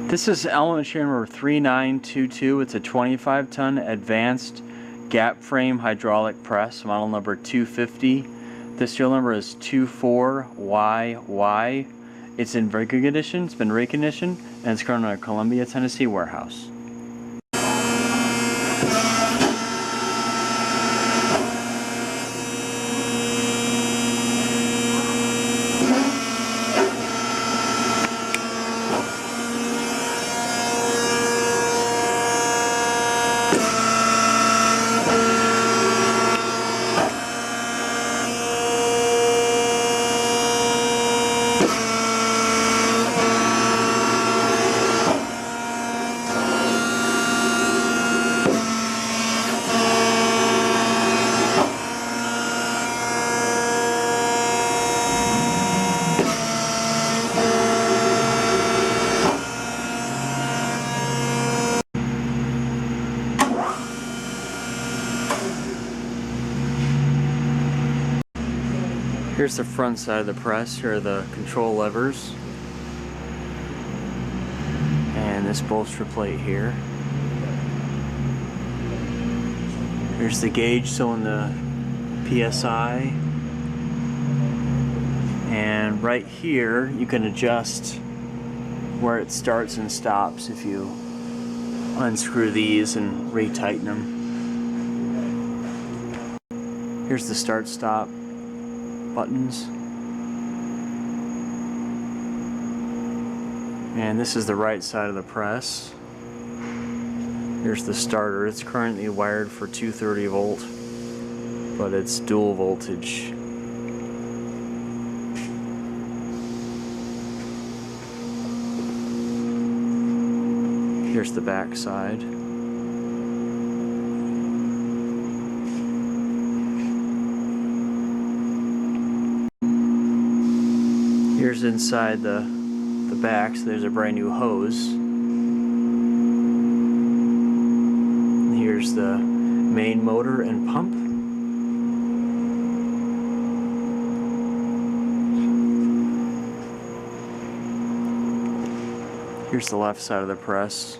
This is Alma machine number 3922. It's a 25-ton advanced gap frame hydraulic press, model number 250. The serial number is 24YY. It's in very good condition. It's been reconditioned, and it's currently in our Columbia, Tennessee warehouse. Here's the front side of the press. Here are the control levers. And this bolster plate here. Here's the gauge showing the PSI. And right here you can adjust where it starts and stops if you unscrew these and retighten them. Here's the start-stop buttons, and this is the right side of the press. Here's the starter. It's currently wired for 230 volt, but it's dual voltage. Here's the back side. Here's inside the back, so there's a brand new hose. And here's the main motor and pump. Here's the left side of the press.